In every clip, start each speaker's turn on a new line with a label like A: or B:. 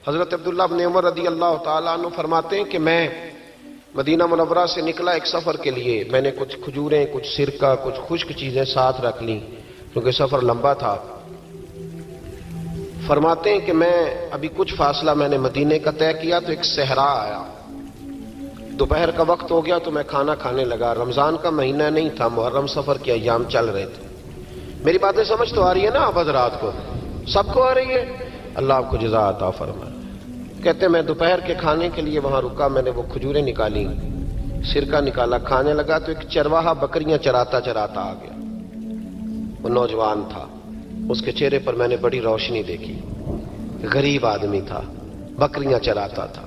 A: حضرت عبداللہ بن عمر رضی اللہ تعالیٰ عنہ فرماتے ہیں کہ میں مدینہ منورہ سے نکلا ایک سفر کے لیے. میں نے کچھ کھجوریں، کچھ سرکہ، کچھ خشک چیزیں ساتھ رکھ لیں کیونکہ سفر لمبا تھا. فرماتے ہیں کہ میں ابھی کچھ فاصلہ میں نے مدینے کا طے کیا تو ایک صحرا آیا. دوپہر کا وقت ہو گیا تو میں کھانا کھانے لگا. رمضان کا مہینہ نہیں تھا، محرم سفر کے ایام چل رہے تھے. میری باتیں سمجھ تو آ رہی ہے نا آپ حضرات کو؟ سب کو آ رہی ہے؟ اللہ آپ کو جزا عطا فرمائے. کہتے ہیں میں دوپہر کے کھانے کے لیے وہاں رکا. میں نے وہ کھجوریں نکالی، سرکہ نکالا، کھانے لگا تو ایک چرواہا بکریاں چراتا چراتا آ گیا. وہ نوجوان تھا، اس کے چہرے پر میں نے بڑی روشنی دیکھی. غریب آدمی تھا، بکریاں چراتا تھا.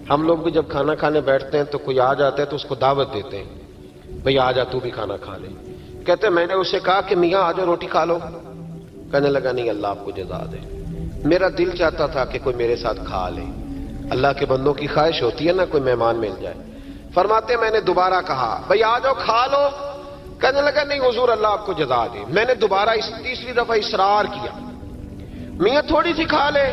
A: ہم لوگ بھی جب کھانا کھانے بیٹھتے ہیں تو کوئی آ جاتا ہے تو اس کو دعوت دیتے ہیں، بھئی آ جا تو بھی کھانا کھا لے. کہتے ہیں میں نے اسے کہا کہ میاں آ جا روٹی کھا لو. کہنے لگا نہیں، اللہ آپ کو جزا دے، میرا دل چاہتا تھا کہ کوئی میرے ساتھ کھا لے. اللہ کے بندوں کی خواہش ہوتی ہے نا کوئی مہمان مل جائے. فرماتے میں نے دوبارہ کہا بھئی آ جاؤ کھا لو. کہنے لگا نہیں حضور اللہ آپ کو جزا دے. میں نے دوبارہ تیسری دفعہ اصرار کیا، میاں تھوڑی سی کھا لے.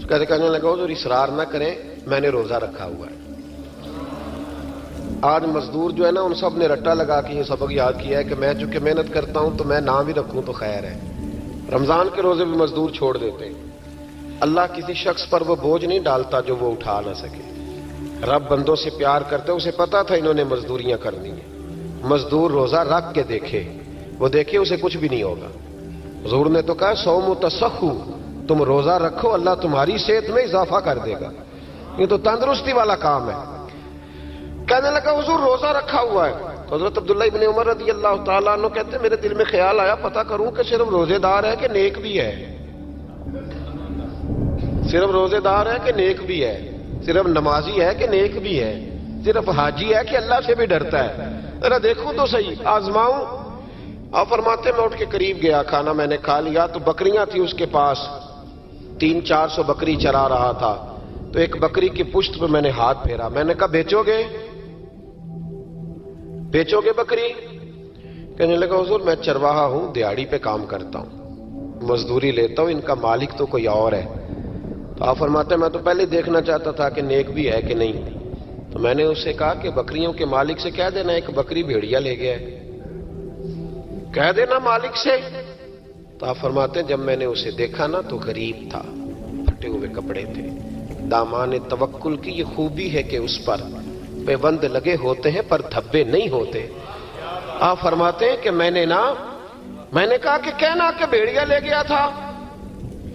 A: کہنے لگا حضور اصرار نہ کریں، میں نے روزہ رکھا ہوا ہے. آج مزدور جو ہے نا ان سب نے رٹا لگا کے یہ سبق یاد کیا ہے کہ میں چونکہ محنت کرتا ہوں تو میں نہ بھی رکھوں تو خیر ہے. رمضان کے روزے بھی مزدور چھوڑ دیتے ہیں. اللہ کسی شخص پر وہ بوجھ نہیں ڈالتا جو وہ اٹھا نہ سکے. رب بندوں سے پیار کرتے، اسے پتا تھا انہوں نے مزدوریاں کرنی ہیں. مزدور روزہ رکھ کے دیکھے، وہ دیکھے اسے کچھ بھی نہیں ہوگا. حضور نے تو کہا صوم تصحو، تم روزہ رکھو اللہ تمہاری صحت میں اضافہ کر دے گا. یہ تو تندرستی والا کام ہے. کہنے لگا حضور روزہ رکھا ہوا ہے. حضرت عبداللہ ابن عمر رضی اللہ تعالیٰ عنہ کہتے ہیں میرے دل میں خیال آیا پتہ کروں کہ صرف روزے دار ہے کہ نیک بھی ہے. صرف روزے دار ہے کہ نیک بھی ہے، صرف نمازی ہے کہ نیک بھی ہے، صرف حاجی ہے کہ اللہ سے بھی ڈرتا ہے. ذرا دیکھوں تو صحیح، آزماؤں. آپ فرماتے میں اٹھ کے قریب گیا، کھانا میں نے کھا لیا تو بکریاں تھی اس کے پاس. 300-400 بکری چرا رہا تھا. تو ایک بکری کی پشت پہ میں نے ہاتھ پھیرا. میں نے کہا بیچو گے؟ بیچو گے بکری؟ کہنے لگا حضور میں چرواہا ہوں، دیہاڑی پہ کام کرتا ہوں، مزدوری لیتا ہوں، ان کا مالک تو کوئی اور ہے. تو آپ فرماتے میں تو پہلے دیکھنا چاہتا تھا کہ نیک بھی ہے کہ نہیں. تو میں نے اس سے کہا کہ بکریوں کے مالک سے کہہ دینا ایک بکری بھیڑیا لے گیا ہے، کہہ دینا مالک سے. تو آپ فرماتے ہیں جب میں نے اسے دیکھا نا تو غریب تھا، پھٹے ہوئے کپڑے تھے. دامان توکل کی یہ خوبی ہے کہ اس پر پیوند لگے ہوتے ہیں پر دھبے نہیں ہوتے. آپ فرماتے ہیں کہ میں نے کہا کہ کہنا کہ بھیڑیا لے گیا تھا.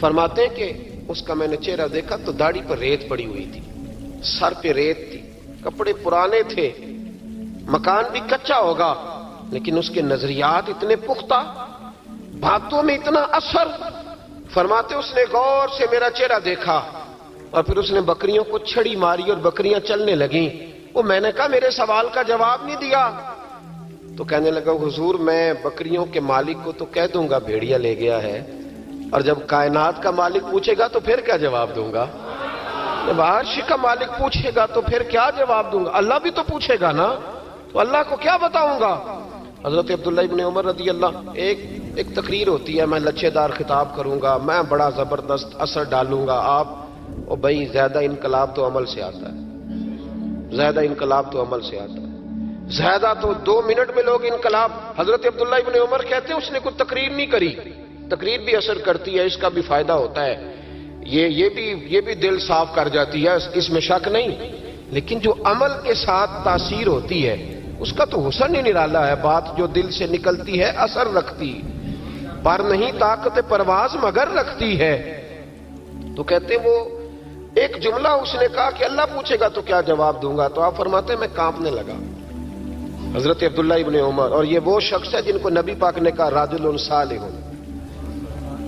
A: فرماتے ہیں کہ اس کا میں نے چہرہ دیکھا تو داڑھی پر ریت پڑی ہوئی تھی، سر پہ ریت تھی، کپڑے پرانے تھے، مکان بھی کچا ہوگا لیکن اس کے نظریات اتنے پختہ، باتوں میں اتنا اثر. فرماتے اس نے غور سے میرا چہرہ دیکھا اور پھر اس نے بکریوں کو چھڑی ماری اور بکریاں چلنے لگیں. وہ میں نے کہا میرے سوال کا جواب نہیں دیا. تو کہنے لگا حضور میں بکریوں کے مالک کو تو کہہ دوں گا بھیڑیا لے گیا ہے، اور جب کائنات کا مالک پوچھے گا تو پھر کیا جواب دوں گا؟ جب عرش کا مالک پوچھے گا تو پھر کیا جواب دوں گا؟ اللہ بھی تو پوچھے گا نا، تو اللہ کو کیا بتاؤں گا؟ حضرت عبداللہ ابن عمر رضی اللہ ایک تقریر ہوتی ہے، میں لچھے دار خطاب کروں گا، میں بڑا زبردست اثر ڈالوں گا. آپ اور بھائی زیادہ انقلاب تو عمل سے آتا ہے، زیادہ انقلاب تو عمل سے آتا ہے، زیادہ تو 2 منٹ میں لوگ انقلاب. حضرت عبداللہ ابن عمر کہتے ہیں اس نے کوئی تقریر نہیں کری. تقریر بھی اثر کرتی ہے، اس کا بھی فائدہ ہوتا ہے، یہ بھی دل صاف کر جاتی ہے، اس میں شک نہیں. لیکن جو عمل کے ساتھ تاثیر ہوتی ہے اس کا تو حسن ہی نرالا ہے. بات جو دل سے نکلتی ہے اثر رکھتی، پر نہیں طاقت پرواز مگر رکھتی ہے. تو کہتے ہیں وہ ایک جملہ اس نے کہا کہ اللہ پوچھے گا تو کیا جواب دوں گا. تو آپ فرماتے ہیں میں کانپنے لگا. حضرت عبداللہ ابن عمر، اور یہ وہ شخص ہے جن کو نبی پاک نے کہا راجل صالح.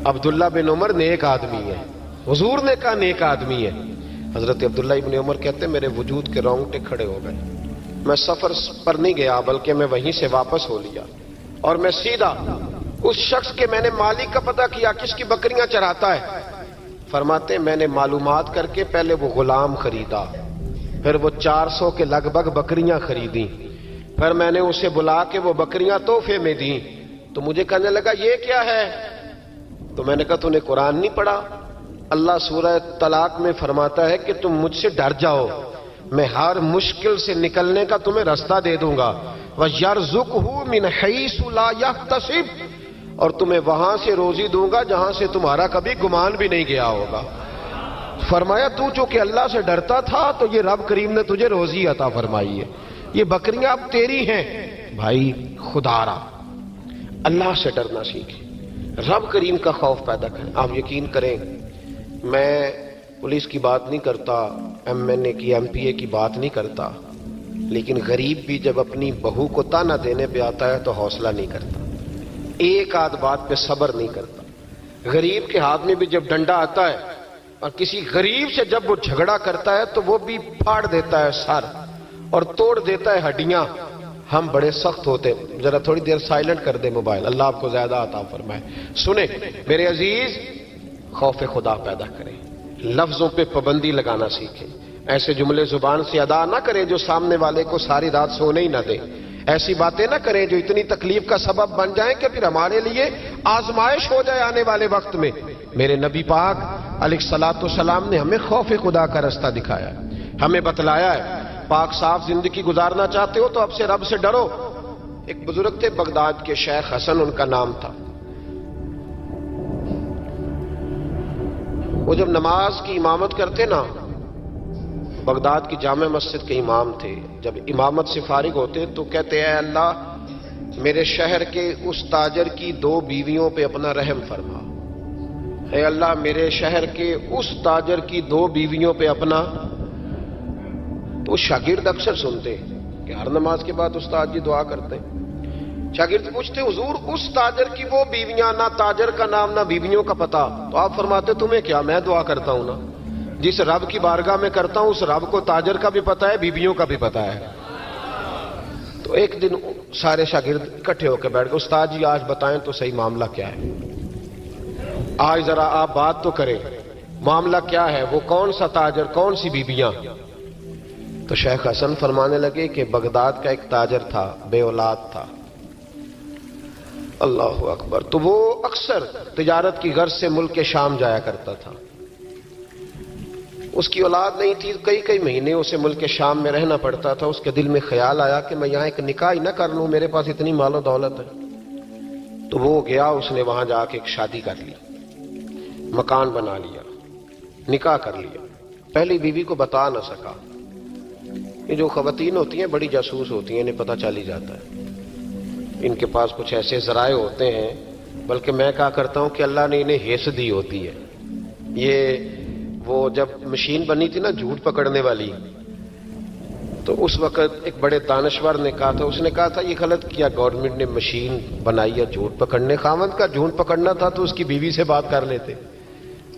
A: عبداللہ بن عمر نیک آدمی ہے، حضور نے کہا نیک آدمی ہے. حضرت عبداللہ ابن عمر کہتے ہیں میرے وجود کے رونگٹے کھڑے ہو گئے. میں سفر پر نہیں گیا بلکہ میں وہیں سے واپس ہو لیا اور میں سیدھا اس شخص کے میں نے مالک کا پتہ کیا کس کی بکریاں چراتا ہے. فرماتے ہیں میں نے معلومات کر کے پہلے وہ غلام خریدا، پھر وہ 400 کے لگ بھگ بکریاں خریدیں، پھر میں نے اسے بلا کے وہ بکریاں تحفے میں دیں. تو مجھے کہنے لگا یہ کیا ہے؟ تو میں نے کہا تو نے قرآن نہیں پڑھا؟ اللہ سورہ طلاق میں فرماتا ہے کہ تم مجھ سے ڈر جاؤ، میں ہر مشکل سے نکلنے کا تمہیں راستہ دے دوں گا، وَيَرْزُقْهُ مِنْ حَيْثُ لَا يَحْتَسِبُ، اور تمہیں وہاں سے روزی دوں گا جہاں سے تمہارا کبھی گمان بھی نہیں گیا ہوگا۔ فرمایا تو چونکہ اللہ سے ڈرتا تھا تو یہ رب کریم نے تجھے روزی عطا فرمائی ہے، یہ بکریاں اب تیری ہیں۔ بھائی خدا را اللہ سے ڈرنا سیکھیں، رب کریم کا خوف پیدا کریں۔ آپ یقین کریں، میں پولیس کی بات نہیں کرتا، ایم این اے کی ایم پی اے کی بات نہیں کرتا، لیکن غریب بھی جب اپنی بہو کو تانا دینے پہ آتا ہے تو حوصلہ نہیں کرتا، ایک آدھ بات پہ صبر نہیں کرتا۔ غریب کے ہاتھ میں بھی جب ڈنڈا آتا ہے اور کسی غریب سے جب وہ جھگڑا کرتا ہے تو وہ بھی پھاڑ دیتا ہے سر اور توڑ دیتا ہے ہڈیاں۔ ہم بڑے سخت ہوتے، ذرا تھوڑی دیر سائلنٹ کر دے موبائل، اللہ آپ کو زیادہ عطا فرمائے۔ سنیں میرے عزیز، خوف خدا پیدا کریں، لفظوں پہ پابندی لگانا سیکھیں، ایسے جملے زبان سے ادا نہ کریں جو سامنے والے کو ساری رات سونے ہی نہ دیں، ایسی باتیں نہ کریں جو اتنی تکلیف کا سبب بن جائیں کہ پھر ہمارے لیے آزمائش ہو جائے آنے والے وقت میں۔ میرے نبی پاک علیہ الصلوۃ والسلام نے ہمیں خوف خدا کا راستہ دکھایا ہے، ہمیں بتلایا ہے پاک صاف زندگی گزارنا چاہتے ہو تو اب سے رب سے ڈرو۔ ایک بزرگ تھے بغداد کے، شیخ حسن ان کا نام تھا۔ وہ جب نماز کی امامت کرتے نا، بغداد کی جامع مسجد کے امام تھے، جب امامت سے فارغ ہوتے تو کہتے اے اللہ میرے شہر کے اس تاجر کی 2 بیویوں پہ اپنا رحم فرما، اے اللہ میرے شہر کے اس تاجر کی 2 بیویوں پہ اپنا۔ تو شاگرد اکثر سنتے کہ ہر نماز کے بعد استاد جی دعا کرتے ہیں، شاگرد پوچھتے حضور اس تاجر کی وہ بیویاں، نہ تاجر کا نام نہ بیویوں کا پتہ، تو آپ فرماتے تمہیں کیا، میں دعا کرتا ہوں نا، جس رب کی بارگاہ میں کرتا ہوں اس رب کو تاجر کا بھی پتہ ہے، بیویوں کا بھی پتہ ہے۔ تو ایک دن سارے شاگرد اکٹھے ہو کے بیٹھ گئے، استاد جی آج بتائیں تو صحیح معاملہ کیا ہے، آج ذرا آپ بات تو کریں، معاملہ کیا ہے، وہ کون سا تاجر، کون سی بیویاں؟ تو شیخ حسن فرمانے لگے کہ بغداد کا ایک تاجر تھا، بے اولاد تھا۔ اللہ اکبر۔ تو وہ اکثر تجارت کی غرض سے ملک شام جایا کرتا تھا، اس کی اولاد نہیں تھی، کئی مہینے اسے ملک شام میں رہنا پڑتا تھا۔ اس کے دل میں خیال آیا کہ میں یہاں ایک نکاح ہی نہ کر لوں، میرے پاس اتنی مال و دولت ہے۔ تو وہ گیا، اس نے وہاں جا کے ایک شادی کر لی، مکان بنا لیا، نکاح کر لیا۔ پہلی بیوی کو بتا نہ سکا، یہ جو خواتین ہوتی ہیں بڑی جاسوس ہوتی ہیں، انہیں پتہ چل ہی جاتا ہے، ان کے پاس کچھ ایسے ذرائع ہوتے ہیں، بلکہ میں کہا کرتا ہوں کہ اللہ نے انہیں حس دی ہوتی ہے۔ یہ وہ جب مشین بنی تھی نا جھوٹ پکڑنے والی، تو اس وقت ایک بڑے دانشور نے کہا تھا، اس نے کہا تھا یہ غلط کیا گورنمنٹ نے مشین بنائی ہے جھوٹ پکڑنے، خاوند کا جھوٹ پکڑنا تھا تو اس کی بیوی سے بات کر لیتے،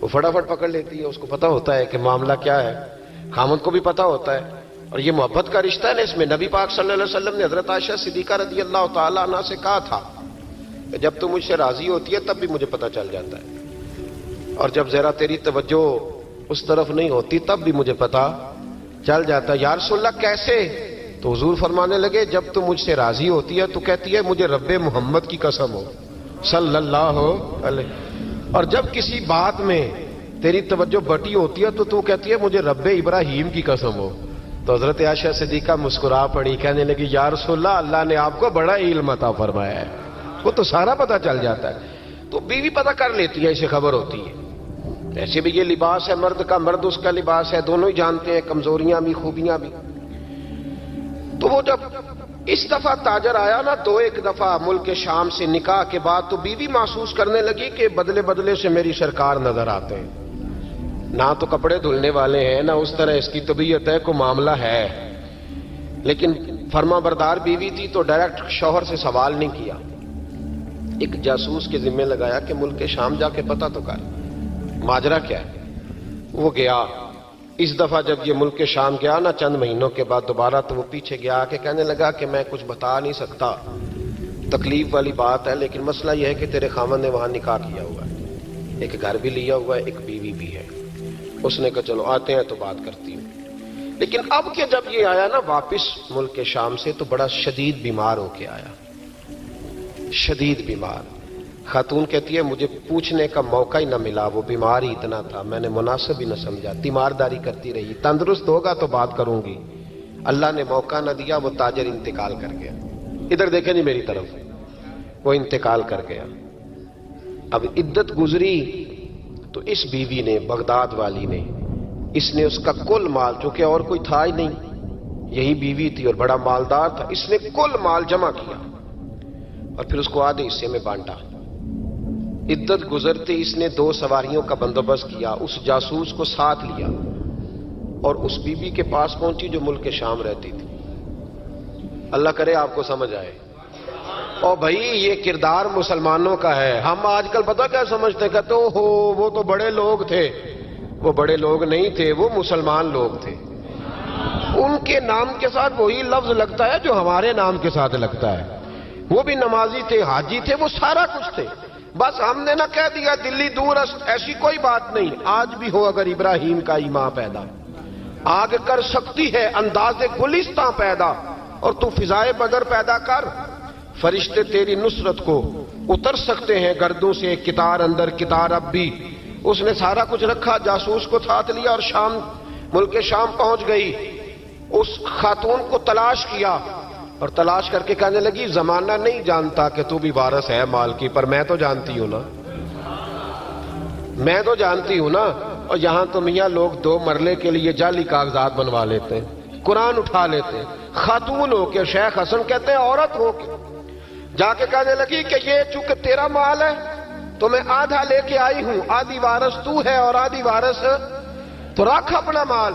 A: وہ فٹافٹ پکڑ لیتی ہے، اس کو پتہ ہوتا ہے کہ معاملہ کیا ہے، خاوند کو بھی پتہ ہوتا ہے۔ اور یہ محبت کا رشتہ ہے نا، اس میں نبی پاک صلی اللہ علیہ وسلم نے حضرت عائشہ صدیقہ رضی اللہ تعالی عنہ سے کہا تھا کہ جب تم مجھ سے راضی ہوتی ہے تب بھی مجھے پتہ چل جاتا ہے، اور جب ذرا تیری توجہ اس طرف نہیں ہوتی تب بھی مجھے پتہ چل جاتا ہے۔ یا رسول اللہ کیسے؟ تو حضور فرمانے لگے جب تم مجھ سے راضی ہوتی ہے تو کہتی ہے مجھے رب محمد کی قسم ہو صلی اللہ علیہ، اور جب کسی بات میں تیری توجہ بٹی ہوتی ہے تو تو کہتی ہے مجھے رب ابراہیم کی قسم ہو۔ تو حضرت عائشہ صدیقہ مسکرا پڑی، کہنے لگی یا رسول اللہ اللہ نے آپ کو بڑا علم عطا فرمایا ہے، وہ تو سارا پتہ چل جاتا ہے۔ تو بیوی پتہ کر لیتی ہے، اسے خبر ہوتی ہے۔ ایسے بھی یہ لباس ہے مرد کا، مرد اس کا لباس ہے، دونوں ہی جانتے ہیں، کمزوریاں بھی خوبیاں بھی۔ تو وہ جب اس دفعہ تاجر آیا نا، تو ایک دفعہ ملک شام سے نکاح کے بعد تو بیوی محسوس کرنے لگی کہ بدلے بدلے سے میری سرکار نظر آتے ہیں، نہ تو کپڑے دھلنے والے ہیں، نہ اس طرح اس کی طبیعت ہے، کوئی معاملہ ہے۔ لیکن فرما بردار بیوی تھی تو ڈائریکٹ شوہر سے سوال نہیں کیا، ایک جاسوس کے ذمہ لگایا کہ ملک شام جا کے پتہ تو کر ماجرا کیا ہے۔ وہ گیا، اس دفعہ جب یہ ملک شام گیا نا چند مہینوں کے بعد دوبارہ، تو وہ پیچھے گیا کہ کہنے لگا کہ میں کچھ بتا نہیں سکتا، تکلیف والی بات ہے، لیکن مسئلہ یہ ہے کہ تیرے خاوند نے وہاں نکاح کیا ہوا ہے، ایک گھر بھی لیا ہوا ہے، ایک بیوی بھی ہے۔ اس نے کہا چلو آتے ہیں تو بات کرتی ہوں۔ لیکن اب کہ جب یہ آیا نا واپس ملک شام سے تو بڑا شدید بیمار ہو کے آیا، شدید بیمار، خاتون کہتی ہے مجھے پوچھنے کا موقع ہی نہ ملا، وہ بیمار ہی اتنا تھا، میں نے مناسب ہی نہ سمجھا، تیمارداری کرتی رہی، تندرست ہوگا تو بات کروں گی، اللہ نے موقع نہ دیا، وہ تاجر انتقال کر گیا۔ ادھر دیکھیں نہیں میری طرف، وہ انتقال کر گیا۔ اب عدت گزری تو اس بیوی نے، بغداد والی نے، اس نے اس کا کل مال، چونکہ اور کوئی تھا ہی نہیں، یہی بیوی تھی اور بڑا مالدار تھا، اس نے کل مال جمع کیا اور پھر اس کو آدھے حصے میں بانٹا۔ عدت گزرتے اس نے 2 سواریوں کا بندوبست کیا، اس جاسوس کو ساتھ لیا اور اس بیوی کے پاس پہنچی جو ملک شام رہتی تھی۔ اللہ کرے آپ کو سمجھ آئے۔ اور بھائی یہ کردار مسلمانوں کا ہے۔ ہم آج کل پتہ کیا سمجھتے، کہتے ہو وہ تو بڑے لوگ تھے، وہ بڑے لوگ نہیں تھے، وہ مسلمان لوگ تھے۔ ان کے نام کے ساتھ وہی لفظ لگتا ہے جو ہمارے نام کے ساتھ لگتا ہے۔ وہ بھی نمازی تھے، حاجی تھے، وہ سارا کچھ تھے، بس ہم نے نہ کہہ دیا دلی دور است، ایسی کوئی بات نہیں۔ آج بھی ہو اگر ابراہیم کا ایمان پیدا، آگ کر سکتی ہے انداز گلستاں پیدا، اور تو فضائے بدر پیدا کر، فرشتے تیری نصرت کو اتر سکتے ہیں گردوں سے کتار اندر کتار اب بھی۔ اس نے سارا کچھ رکھا، جاسوس کو ساتھ لیا اور شام، ملک شام پہنچ گئی۔ اس خاتون کو تلاش کیا اور تلاش کر کے کہنے لگی زمانہ نہیں جانتا کہ تو بھی وارث ہے مال کی، پر میں تو جانتی ہوں نا، میں تو جانتی ہوں نا۔ اور یہاں تو میاں لوگ 2 مرلے کے لیے جعلی کاغذات بنوا لیتے ہیں، قرآن اٹھا لیتے ہیں، خاتون ہو کے، شیخ حسن کہتے ہیں عورت ہو کے جا کے کہنے لگی کہ یہ چونکہ تیرا مال ہے تو میں آدھا لے کے آئی ہوں، آدھی وارث تو ہے اور آدھی وارث تو رکھ اپنا مال۔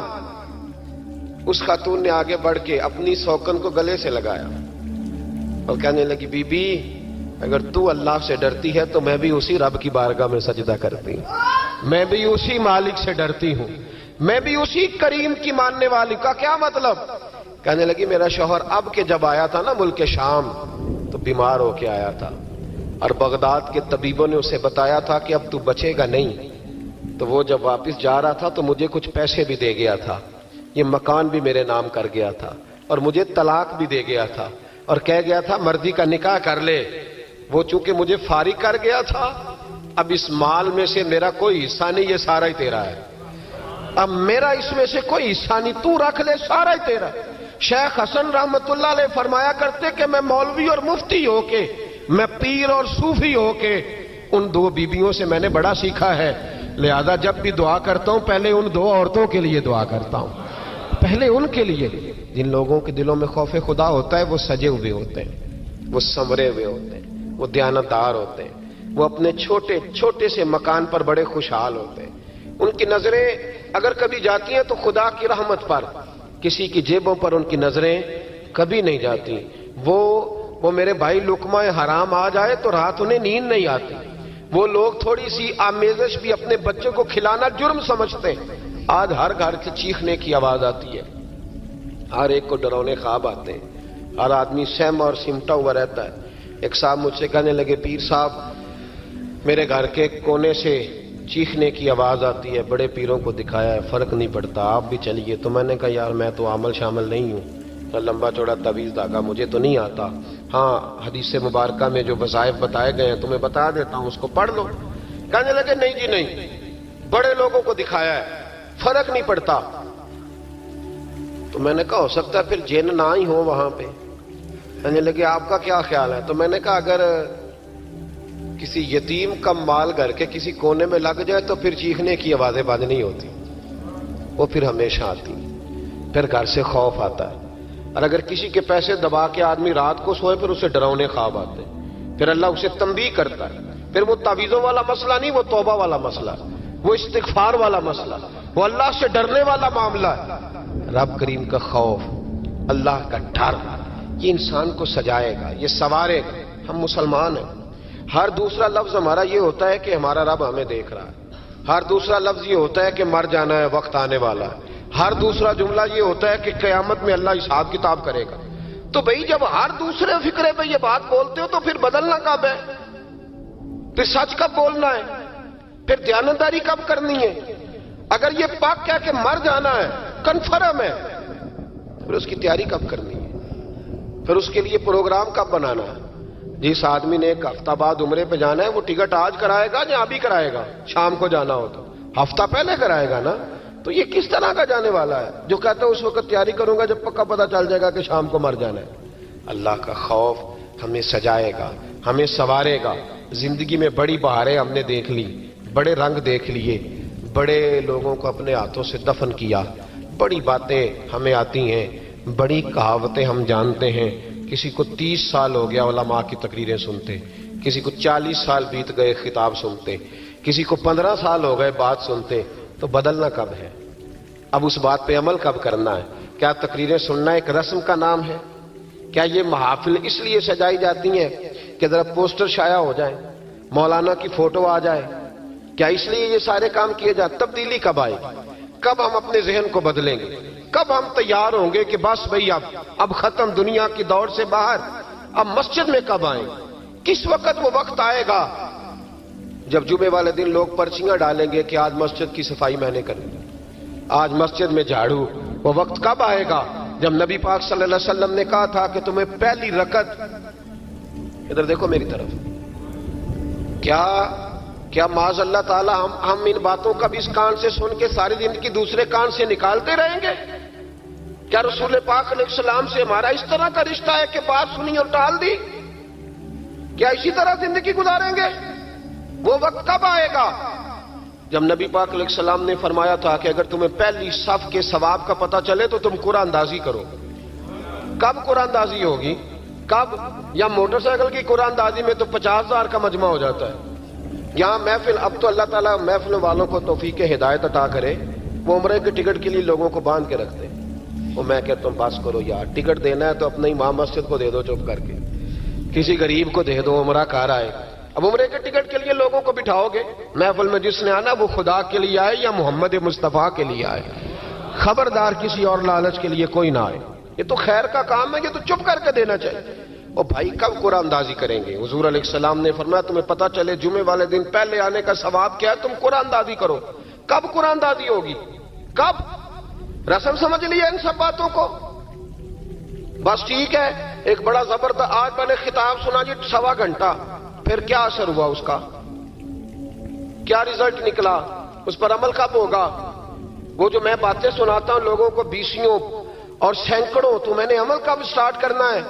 A: اس خاتون نے آگے بڑھ کے اپنی سوکن کو گلے سے لگایا اور کہنے لگی بی بی اگر تو اللہ سے ڈرتی ہے تو میں بھی اسی رب کی بارگاہ میں سجدہ کرتی ہوں، میں بھی اسی مالک سے ڈرتی ہوں، میں بھی اسی کریم کی ماننے والی۔ کا کیا مطلب؟ کہنے لگی میرا شوہر اب کے جب آیا تھا نا ملک شام تو بیمار ہو کے آیا تھا، اور بغداد کے طبیبوں نے اسے بتایا تھا کہ اب تو بچے گا نہیں، تو وہ جب واپس جا رہا تھا تو مجھے کچھ پیسے بھی دے گیا تھا، یہ مکان بھی میرے نام کر گیا تھا، اور مجھے طلاق بھی دے گیا تھا، اور کہہ گیا تھا مرضی کا نکاح کر لے۔ وہ چونکہ مجھے فارغ کر گیا تھا، اب اس مال میں سے میرا کوئی حصہ نہیں، یہ سارا ہی تیرا ہے، اب میرا اس میں سے کوئی حصہ نہیں، تو رکھ لے، سارا ہی تیرا۔ شیخ حسن رحمت اللہ علیہ فرمایا کرتے کہ میں مولوی اور مفتی ہو کے، میں پیر اور صوفی ہو کے ان 2 بیویوں سے میں نے بڑا سیکھا ہے، لہذا جب بھی دعا کرتا ہوں پہلے ان 2 عورتوں کے لیے دعا کرتا ہوں، پہلے ان کے لیے۔ جن لوگوں کے دلوں میں خوف خدا ہوتا ہے وہ سجے ہوئے ہوتے ہیں، وہ سنورے ہوئے ہوتے ہیں، وہ دیانتدار ہوتے ہیں، وہ اپنے چھوٹے چھوٹے سے مکان پر بڑے خوشحال ہوتے ہیں۔ ان کی نظریں اگر کبھی جاتی ہیں تو خدا کی رحمت پر، کسی کی جیبوں پر ان کی نظریں کبھی نہیں جاتی۔ وہ میرے بھائی لقمہ حرام آ جائے تو رات انہیں نیند نہیں آتی۔ وہ لوگ تھوڑی سی آمیزش بھی اپنے بچوں کو کھلانا جرم سمجھتے ہیں۔ آج ہر گھر سے چیخنے کی آواز آتی ہے، ہر ایک کو ڈرونے خواب آتے ہیں، ہر آدمی سہما اور سمٹا ہوا رہتا ہے۔ ایک صاحب مجھ سے کہنے لگے پیر صاحب میرے گھر کے کونے سے چیخنے کی آواز آتی ہے، بڑے پیروں کو دکھایا ہے فرق نہیں پڑتا، آپ بھی چلیے۔ تو میں نے کہا یار میں تو عمل شامل نہیں ہوں، لمبا چوڑا تعویذ دھاگا مجھے تو نہیں آتا، ہاں حدیث مبارکہ میں جو وظائف بتائے گئے ہیں تمہیں بتا دیتا ہوں، اس کو پڑھ لو۔ کہنے لگے نہیں جی نہیں، بڑے لوگوں کو دکھایا ہے فرق نہیں پڑتا۔ تو میں نے کہا ہو سکتا ہے پھر جن نہ ہی ہو وہاں پہ۔ کہنے لگے آپ کا کیا خیال ہے؟ تو میں نے کہا اگر کسی یتیم کا مال گھر کے کسی کونے میں لگ جائے تو پھر چیخنے کی آوازیں بند نہیں ہوتی، وہ پھر ہمیشہ آتی، پھر گھر سے خوف آتا ہے۔ اور اگر کسی کے پیسے دبا کے آدمی رات کو سوئے پھر اسے ڈراؤنے خواب آتے ہیں، پھر اللہ اسے تنبیہ کرتا ہے۔ پھر وہ تعویذوں والا مسئلہ نہیں، وہ توبہ والا مسئلہ، وہ استغفار والا مسئلہ، وہ اللہ سے ڈرنے والا معاملہ ہے۔ رب کریم کا خوف، اللہ کا ڈر، یہ انسان کو سجائے گا، یہ سنوارے گا۔ ہم مسلمان ہیں، ہر دوسرا لفظ ہمارا یہ ہوتا ہے کہ ہمارا رب ہمیں دیکھ رہا ہے، ہر دوسرا لفظ یہ ہوتا ہے کہ مر جانا ہے، وقت آنے والا ہے، ہر دوسرا جملہ یہ ہوتا ہے کہ قیامت میں اللہ حساب کتاب کرے گا۔ تو بھئی جب ہر دوسرے فکرے پہ یہ بات بولتے ہو تو پھر بدلنا کب ہے؟ پھر سچ کب بولنا ہے؟ پھر دیانتداری کب کرنی ہے؟ اگر یہ پاک ہے کہ مر جانا ہے، کنفرم ہے، پھر اس کی تیاری کب کرنی ہے؟ پھر اس کے لیے پروگرام کب بنانا ہے؟ جس آدمی نے ایک ہفتہ بعد عمرے پہ جانا ہے وہ ٹکٹ آج کرائے گا یا ابھی کرائے گا؟ شام کو جانا ہو تو ہفتہ پہلے کرائے گا نا. تو یہ کس طرح کا جانے والا ہے جو کہتا ہے اس وقت تیاری کروں گا جب پکا پتہ چل جائے گا کہ شام کو مر جانا ہے؟ اللہ کا خوف ہمیں سجائے گا، ہمیں سنوارے گا. زندگی میں بڑی بہاریں ہم نے دیکھ لی، بڑے رنگ دیکھ لیے، بڑے لوگوں کو اپنے ہاتھوں سے دفن کیا، بڑی باتیں ہمیں آتی ہیں، بڑی کہاوتیں ہم جانتے ہیں. کسی کو 30 سال ہو گیا علماء کی تقریریں سنتے، کسی کو 40 سال بیت گئے خطاب سنتے، کسی کو 15 سال ہو گئے بات سنتے. تو بدلنا کب ہے؟ اب اس بات پہ عمل کب کرنا ہے؟ کیا تقریریں سننا ایک رسم کا نام ہے؟ کیا یہ محافل اس لیے سجائی جاتی ہیں کہ ذرا پوسٹر شائع ہو جائے، مولانا کی فوٹو آ جائے؟ کیا اس لیے یہ سارے کام کیے جاتے؟ تبدیلی کب آئے گی؟ کب ہم اپنے ذہن کو بدلیں گے؟ کب ہم تیار ہوں گے کہ بس بھئی اب ختم دنیا کی دور سے باہر؟ اب مسجد میں کب آئیں؟ کس وقت وہ وقت آئے گا جب جمعے والے دن لوگ پرچیاں ڈالیں گے کہ آج مسجد کی صفائی میں نے کرنی، آج مسجد میں جھاڑو؟ وہ وقت کب آئے گا جب نبی پاک صلی اللہ علیہ وسلم نے کہا تھا کہ تمہیں پہلی رکعت، ادھر دیکھو میری طرف، کیا معاذ اللہ تعالی ہم ان باتوں کا بھی اس کان سے سن کے ساری زندگی دوسرے کان سے نکالتے رہیں گے؟ کیا رسول پاک علیہ السلام سے ہمارا اس طرح کا رشتہ ہے کہ بات سنی اور ٹال دی؟ کیا اسی طرح زندگی گزاریں گے؟ وہ وقت کب آئے گا جب نبی پاک علیہ السلام نے فرمایا تھا کہ اگر تمہیں پہلی صف کے ثواب کا پتہ چلے تو تم قرآن اندازی کرو؟ کب قرآن اندازی ہوگی؟ کب؟ یا موٹر سائیکل کی قرآن اندازی میں تو 50,000 کا مجمع ہو جاتا ہے. یہاں محفل، اب تو اللہ تعالیٰ محفل والوں کو توفیق ہدایت عطا کرے، وہ عمرے کے ٹکٹ کے لیے لوگوں کو باندھ کے رکھتے ہیں. وہ میں کہتا ہوں بس کرو یار، ٹکٹ دینا ہے تو اپنے امام مسجد کو دے دو چپ کر کے، کسی غریب کو دے دو، عمرہ کار آئے. اب عمرے کے ٹکٹ کے لیے لوگوں کو بٹھاؤ گے محفل میں، جس نے آنا وہ خدا کے لیے آئے یا محمد مصطفیٰ کے لیے آئے. خبردار کسی اور لالچ کے لیے کوئی نہ آئے. یہ تو خیر کا کام ہے، یہ تو چپ کر کے دینا چاہیے. اور بھائی کب قرآن اندازی کریں گے؟ حضور علیہ السلام نے فرمایا تمہیں پتہ چلے جمعے والے دن پہلے آنے کا ثواب کیا ہے، تم قرآن اندازی کرو. کب قرآن اندازی ہوگی؟ کب؟ رسم سمجھ لیا ان سب باتوں کو؟ بس ٹھیک ہے، ایک بڑا زبردست آج میں نے خطاب سنا جی 1.25 گھنٹہ، پھر کیا اثر ہوا اس کا؟ کیا رزلٹ نکلا؟ اس پر عمل کب ہوگا؟ وہ جو میں باتیں سناتا ہوں لوگوں کو 20 اور سینکڑوں، تو میں نے عمل کب سٹارٹ کرنا ہے؟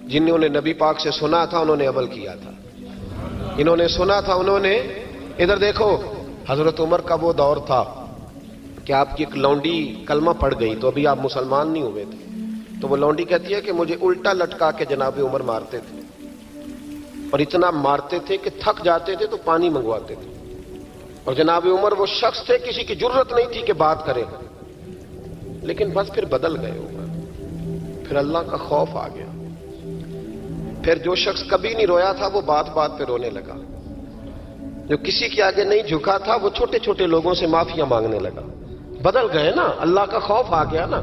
A: جنہوں نے نبی پاک سے سنا تھا انہوں نے عمل کیا تھا، انہوں نے سنا تھا انہوں نے. ادھر دیکھو، حضرت عمر کا وہ دور تھا کہ آپ کی ایک لونڈی کلمہ پڑھ گئی تو ابھی آپ مسلمان نہیں ہوئے تھے، تو وہ لونڈی کہتی ہے کہ مجھے الٹا لٹکا کے جناب عمر مارتے تھے، اور اتنا مارتے تھے کہ تھک جاتے تھے تو پانی منگواتے تھے. اور جناب عمر وہ شخص تھے کسی کی جرت نہیں تھی کہ بات کرے، لیکن بس پھر بدل گئے عمر، پھر اللہ کا خوف آ گیا. پھر جو شخص کبھی نہیں رویا تھا وہ بات بات پہ رونے لگا، جو کسی کے آگے نہیں جھکا تھا وہ چھوٹے چھوٹے لوگوں سے معافیاں مانگنے لگا. بدل گئے نا، اللہ کا خوف آ گیا نا.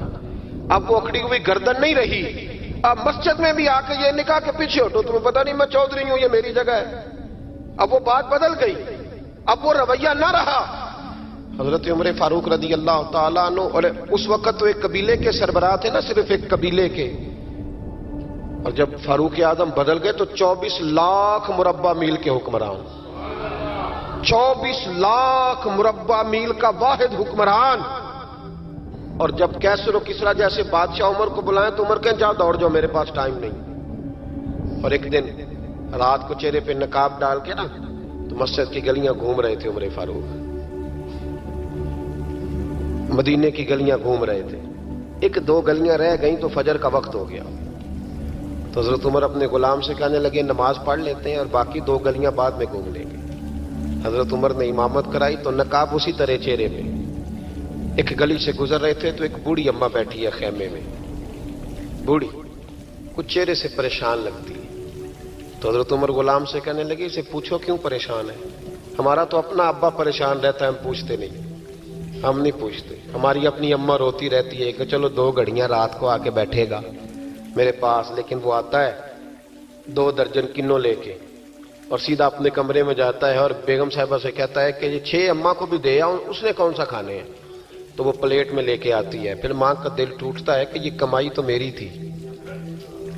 A: اب وہ اکڑی ہوئی گردن نہیں رہی. اب مسجد میں بھی آ کے یہ نکاح کے پیچھے ہٹو، تمہیں پتہ نہیں میں چودھری ہوں، یہ میری جگہ ہے. اب وہ بات بدل گئی، اب وہ رویہ نہ رہا. حضرت عمر فاروق رضی اللہ تعالیٰ عنہ، اور اس وقت تو ایک قبیلے کے سربراہ تھے نا، صرف ایک قبیلے کے، اور جب فاروق اعظم بدل گئے تو 24 لاکھ مربع میل کے حکمران، 24 لاکھ مربع میل کا واحد حکمران. اور جب کیسر و کسرا جیسے بادشاہ عمر کو بلائیں تو عمر کہیں جاؤ دوڑ جاؤ، میرے پاس ٹائم نہیں. اور ایک دن رات کو چہرے پہ نقاب ڈال کے نا تو مسجد کی گلیاں گھوم رہے تھے عمر فاروق، مدینے کی گلیاں گھوم رہے تھے. 1-2 گلیاں رہ گئیں تو فجر کا وقت ہو گیا. تو حضرت عمر اپنے غلام سے کہنے لگے نماز پڑھ لیتے ہیں اور باقی 2 گلیاں بعد میں گھوم لیں گے. حضرت عمر نے امامت کرائی تو نقاب اسی طرح چہرے پہ. ایک گلی سے گزر رہے تھے تو ایک بوڑھی اماں بیٹھی ہے خیمے میں، بوڑھی کچھ چہرے سے پریشان لگتی ہے. تو حضرت عمر غلام سے کہنے لگے اسے پوچھو کیوں پریشان ہے؟ ہمارا تو اپنا ابا پریشان رہتا ہے، ہم پوچھتے نہیں، ہم نہیں پوچھتے. ہماری اپنی اماں روتی رہتی ہے کہ چلو 2 گھڑیاں رات کو آ کے بیٹھے گا میرے پاس، لیکن وہ آتا ہے 2 درجن کنوں لے کے اور سیدھا اپنے کمرے میں جاتا ہے اور بیگم صاحبہ سے کہتا ہے کہ یہ 6 اماں کو بھی دے آؤں، اس نے کون سا کھانے ہیں؟ تو وہ پلیٹ میں لے کے آتی ہے. پھر ماں کا دل ٹوٹتا ہے کہ یہ کمائی تو میری تھی،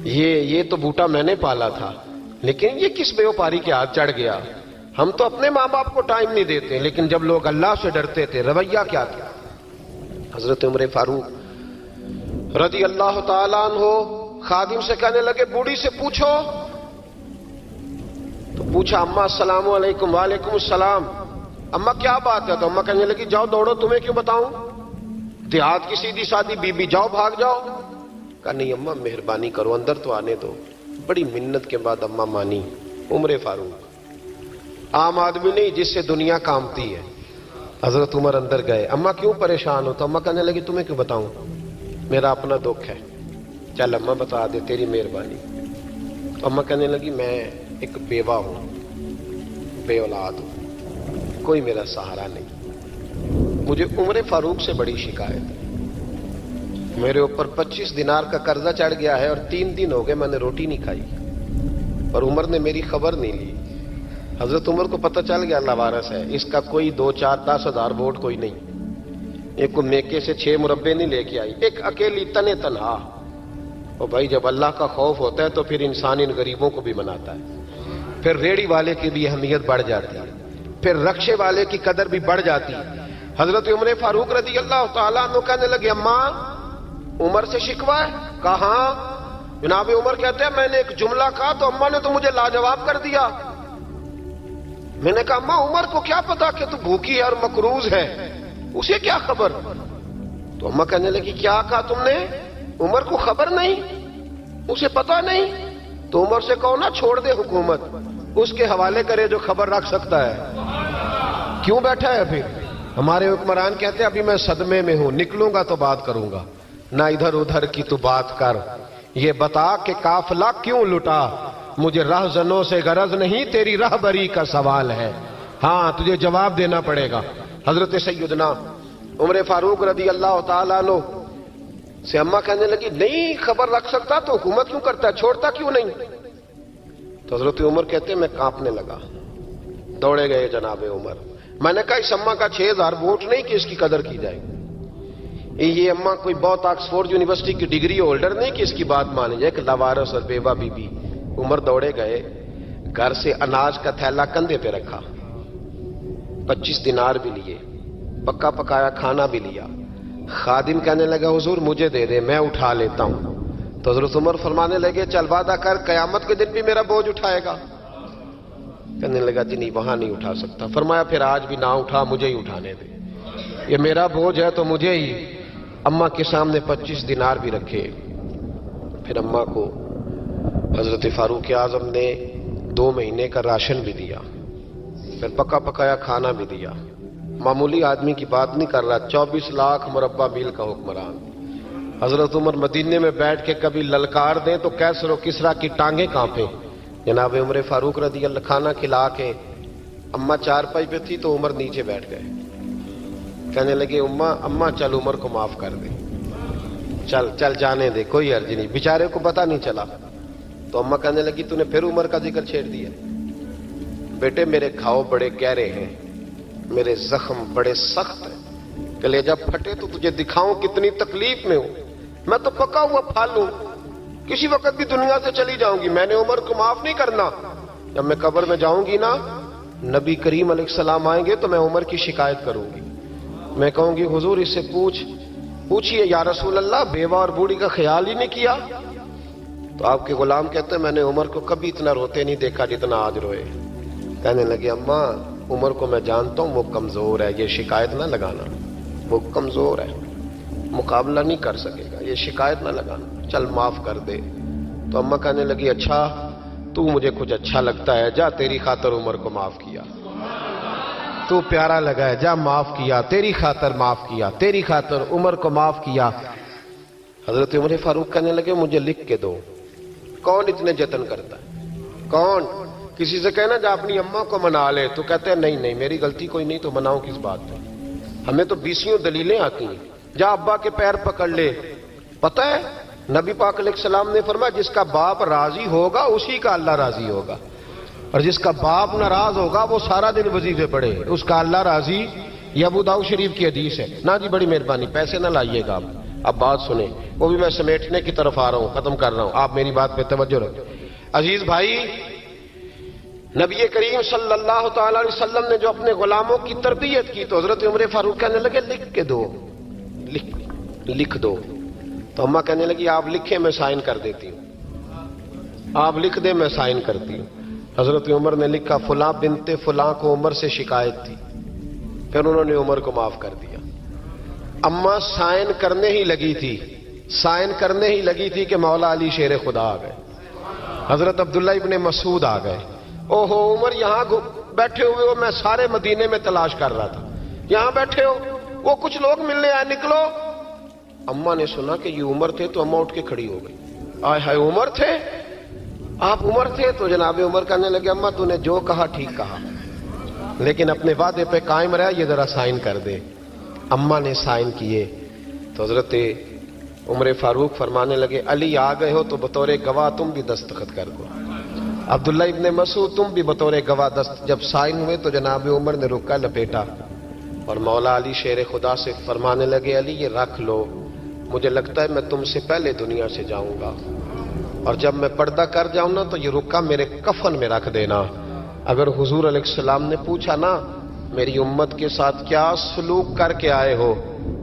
A: یہ تو بوٹا میں نے پالا تھا، لیکن یہ کس بیوپاری کے ہاتھ چڑھ گیا؟ ہم تو اپنے ماں باپ کو ٹائم نہیں دیتے، لیکن جب لوگ اللہ سے ڈرتے تھے رویہ کیا تھا؟ حضرت عمر فاروق رضی اللہ تعالیٰ عنہ خادم سے کہنے لگے بوڑھی سے پوچھو، تو پوچھا اماں السلام علیکم، وعلیکم السلام، اماں کیا بات ہے؟ تو اماں کہنے لگی جاؤ دوڑو، تمہیں کیوں بتاؤں، دیہات کی سیدھی سادی بی بی، جاؤ بھاگ جاؤ۔ کہا نہیں اماں مہربانی کرو، اندر تو آنے دو۔ بڑی منت کے بعد اماں مانی۔ عمر فاروق عام آدمی نہیں جس سے دنیا کامتی ہے۔ حضرت عمر اندر گئے، اماں کیوں پریشان ہو؟ تو اماں کہنے لگی تمہیں کیوں بتاؤں، میرا اپنا دکھ ہے، چل اماں بتا دے، تیری مہربانی۔ تو اماں کہنے لگی میں ایک بیوہ ہوں، بے اولاد ہوں، کوئی میرا سہارا نہیں، مجھے عمر فاروق سے بڑی شکایت ہے، میرے اوپر 25 دینار کا قرضہ چڑھ گیا ہے اور 3 دن ہو گئے میں نے روٹی نہیں کھائی، اور عمر نے میری خبر نہیں لی۔ حضرت عمر کو پتہ چل گیا لوارث ہے، اس کا کوئی 2 4 10 ہزار ووٹ کوئی نہیں، ایک کو میکے سے 6 مربے نہیں لے کے آئی، ایک اکیلی تنے تنہا۔ اور بھائی جب اللہ کا خوف ہوتا ہے تو پھر انسان ان غریبوں کو بھی مناتا ہے، پھر ریڑھی والے کی بھی اہمیت بڑھ جاتی ہے، پھر رکشے والے کی قدر بھی بڑھ جاتی ہے۔ حضرت عمر فاروق رضی اللہ تعالیٰ عنہ کہنے لگے اماں عمر سے شکوہ ہے؟ کہاں؟ جناب عمر کہتے ہیں میں نے ایک جملہ کہا تو اماں نے تو مجھے لاجواب کر دیا۔ میں نے کہا اماں عمر کو کیا پتا کہ تو بھوکی ہے اور مقروض ہے، اسے کیا خبر؟ تو اماں کہنے لگی کیا کہا تم نے؟ عمر کو خبر نہیں، اسے پتا نہیں؟ تو عمر سے کہو نا چھوڑ دے حکومت، اس کے حوالے کرے جو خبر رکھ سکتا ہے، کیوں بیٹھا ہے؟ پھر ہمارے حکمران کہتے ہیں ابھی میں صدمے میں ہوں، نکلوں گا تو بات کروں گا، نہ ادھر ادھر کی تو بات کر، یہ بتا کہ قافلہ کیوں لٹا، مجھے رہزنوں سے غرض نہیں، تیری رہبری کا سوال ہے، ہاں تجھے جواب دینا پڑے گا۔ حضرت سیدنا عمر فاروق رضی اللہ تعالیٰ عنہ سے اماں کہنے لگی نہیں خبر رکھ سکتا تو حکومت کیوں کرتا ہے، چھوڑتا کیوں نہیں؟ تو حضرت عمر کہتے ہیں میں کانپنے لگا، دوڑے گئے جناب عمر۔ میں نے کہا اس اماں کا 6000 ووٹ نہیں کہ اس کی قدر کی جائے، یہ اماں کوئی بہت آکسفورڈ یونیورسٹی کی ڈگری ہولڈر نہیں کہ اس کی بات مانی جائے، کہ لاوارث اور بیوہ بی بی۔ عمر دوڑے گئے، گھر سے اناج کا تھیلا کندھے پہ رکھا، 25 دینار بھی لیے، پکا پکایا کھانا بھی لیا۔ خادم کہنے لگا حضور مجھے دے دے میں اٹھا لیتا ہوں۔ تو حضرت عمر فرمانے لگے چل وعدہ کر قیامت کے دن بھی میرا بوجھ اٹھائے گا؟ کہنے لگا جی نہیں وہاں نہیں اٹھا سکتا۔ فرمایا پھر آج بھی نہ اٹھا، مجھے ہی اٹھانے دے، یہ میرا بوجھ ہے تو مجھے ہی۔ اماں کے سامنے 25 دینار بھی رکھے، پھر اماں کو حضرت فاروق اعظم نے 2 مہینے کا راشن بھی دیا، پھر پکا پکایا کھانا بھی دیا۔ معمولی آدمی کی بات نہیں کر رہا، 24 لاکھ مربع میل کا حکمران۔ حضرت عمر مدینے میں بیٹھ کے کبھی للکار دیں تو کیسر و کسریٰ کی ٹانگیں کانپیں۔ جناب عمر فاروق رضی اللہ کھانا کھلا کے اماں چارپائی پہ تھی تو عمر نیچے بیٹھ گئے، کہنے لگے اماں چل عمر کو معاف کر دے، چل چل جانے دے، کوئی عرض نہیں، بیچارے کو پتہ نہیں چلا۔ تو اماں کہنے لگی تو نے پھر عمر کا ذکر چھیڑ دیا۔ بیٹے میرے گھاؤ بڑے گہرے ہیں، میرے زخم بڑے سخت ہیں، کلیجہ پھٹے تو تجھے دکھاؤں کتنی تکلیف میں ہوں، میں تو پکا ہوا پھل ہوں، کسی وقت بھی دنیا سے چلی جاؤں گی، میں نے عمر کو معاف نہیں کرنا۔ جب میں قبر میں جاؤں گی نا، نبی کریم علیہ السلام آئیں گے تو میں عمر کی شکایت کروں گی، میں کہوں گی حضور اس سے پوچھئے یا رسول اللہ بیوہ اور بوڑھی کا خیال ہی نہیں کیا؟ تو آپ کے غلام کہتے ہیں میں نے عمر کو کبھی اتنا روتے نہیں دیکھا جتنا آج روئے۔ کہنے لگے اماں عمر کو میں جانتا ہوں وہ کمزور ہے، یہ شکایت نہ لگانا، وہ کمزور ہے، مقابلہ نہیں کر سکے گا، یہ شکایت نہ لگانا، چل معاف کر دے۔ تو اماں کہنے لگی اچھا تو مجھے کچھ اچھا لگتا ہے، جا تیری خاطر عمر کو معاف کیا، تو پیارا لگا ہے، جا معاف کیا، تیری خاطر معاف کیا، تیری خاطر عمر کو معاف کیا۔ حضرت عمر فاروق کہنے لگے مجھے لکھ کے دو، کون اتنے جتن کرتا ہے؟ کون؟ کسی سے کہنا جا اپنی اماں کو منا لے، تو کہتے ہیں نہیں میری غلطی کوئی نہیں تو مناؤں کس بات پہ، ہمیں تو 20 دلیلیں آتی ہیں، جا ابا کے پیر پکڑ لے۔ پتہ ہے نبی پاک علیہ السلام نے فرمایا جس کا باپ راضی ہوگا اسی کا اللہ راضی ہوگا، اور جس کا باپ ناراض ہوگا وہ سارا دن وظیفے پڑھے، اس کا اللہ راضی۔ یہ ابو داؤد شریف کی حدیث ہے۔ نا جی بڑی مہربانی، پیسے نہ لائیے گا آپ، اب بات سنیں، وہ بھی میں سمیٹنے کی طرف آ رہا ہوں، ختم کر رہا ہوں، آپ میری بات پہ توجہ رکھیں۔ عزیز بھائی نبی کریم صلی اللہ تعالی علیہ وسلم نے جو اپنے غلاموں کی تربیت کی تو حضرت عمر فاروق کہنے لگے لکھ کے دو، لکھ دو. تو اماں کہنے لگی آپ لکھیں میں سائن کر دیتی ہوں، آپ لکھ دیں میں سائن کرتی ہوں. حضرت عمر نے لکھا فلاں بنت فلاں کو عمر سے شکایت تھی، پھر انہوں نے عمر کو معاف کر دیا. اماں سائن کرنے ہی لگی تھی کہ مولا علی شیر خدا آ گئے، حضرت عبداللہ ابن مسعود آ گئے. اوہو عمر یہاں بیٹھے ہوئے ہو، میں سارے مدینے میں تلاش کر رہا تھا، یہاں بیٹھے ہو، وہ کچھ لوگ ملنے آئے، نکلو. اماں نے سنا کہ یہ عمر تھے تو اماں اٹھ کے کھڑی ہو گئی. آئے ہائے عمر تھے، آپ عمر تھے؟ تو جناب عمر کہنے لگے اماں تو نے جو کہا ٹھیک کہا، لیکن اپنے وعدے پہ قائم رہا، یہ ذرا سائن کر دے. اماں نے سائن کیے تو حضرت عمر فاروق فرمانے لگے علی آ گئے ہو تو بطور گواہ تم بھی دستخط کر دو. عبداللہ ابن مسعود تم بھی بطور گواہ جب سائن ہوئے تو جناب عمر نے رکا لپیٹا اور مولا علی شیر خدا سے فرمانے لگے علی یہ رکھ لو، مجھے لگتا ہے میں تم سے پہلے دنیا سے جاؤں گا، اور جب میں پردہ کر جاؤں نا تو یہ رکا میرے کفن میں رکھ دینا. اگر حضور علیہ السلام نے پوچھا نا میری امت کے ساتھ کیا سلوک کر کے آئے ہو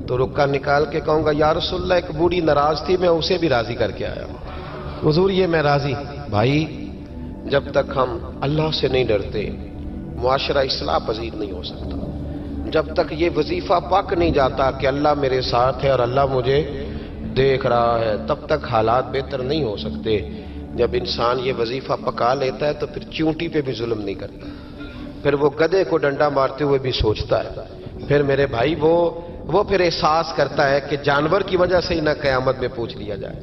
A: تو رکا نکال کے کہوں گا یا رسول اللہ ایک بوڑھی ناراض تھی میں اسے بھی راضی کر کے آیا ہوں، حضور یہ میں راضی. بھائی جب تک ہم اللہ سے نہیں ڈرتے معاشرہ اصلاح پذیر نہیں ہو سکتا. جب تک یہ وظیفہ پک نہیں جاتا کہ اللہ میرے ساتھ ہے اور اللہ مجھے دیکھ رہا ہے تب تک حالات بہتر نہیں ہو سکتے. جب انسان یہ وظیفہ پکا لیتا ہے تو پھر چونٹی پہ بھی ظلم نہیں کرتا، پھر وہ گدھے کو ڈنڈا مارتے ہوئے بھی سوچتا ہے. پھر میرے بھائی وہ پھر احساس کرتا ہے کہ جانور کی وجہ سے ہی نہ قیامت میں پوچھ لیا جائے.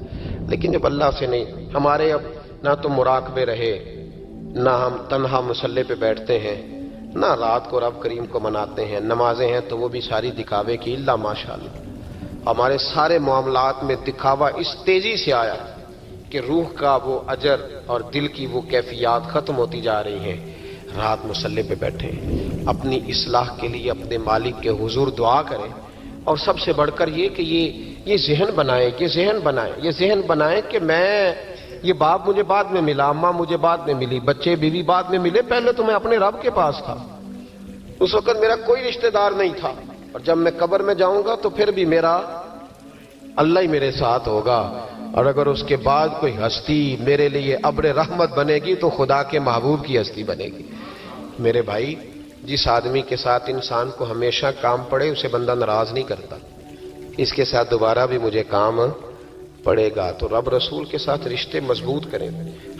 A: لیکن جب اللہ سے نہیں، ہمارے اب نہ تو مراقبے رہے، نہ ہم تنہا مصلی پہ بیٹھتے ہیں، نہ رات کو رب کریم کو مناتے ہیں. نمازیں ہیں تو وہ بھی ساری دکھاوے کی، اللہ ماشاءاللہ. ہمارے سارے معاملات میں دکھاوا اس تیزی سے آیا کہ روح کا وہ اجر اور دل کی وہ کیفیات ختم ہوتی جا رہی ہیں. رات مصلی پہ بیٹھے اپنی اصلاح کے لیے اپنے مالک کے حضور دعا کریں، اور سب سے بڑھ کر یہ کہ یہ ذہن بنائیں کہ میں یہ باپ مجھے بعد میں ملا، اماں مجھے بعد میں ملی، بچے بیوی بعد میں ملے، پہلے تو میں اپنے رب کے پاس تھا. اس وقت میرا کوئی رشتہ دار نہیں تھا، اور جب میں قبر میں جاؤں گا تو پھر بھی میرا اللہ ہی میرے ساتھ ہوگا. اور اگر اس کے بعد کوئی ہستی میرے لیے ابر رحمت بنے گی تو خدا کے محبوب کی ہستی بنے گی. میرے بھائی جس آدمی کے ساتھ انسان کو ہمیشہ کام پڑے اسے بندہ ناراض نہیں کرتا، اس کے ساتھ دوبارہ بھی مجھے کام پڑے گا. تو رب رسول کے ساتھ رشتے مضبوط کریں.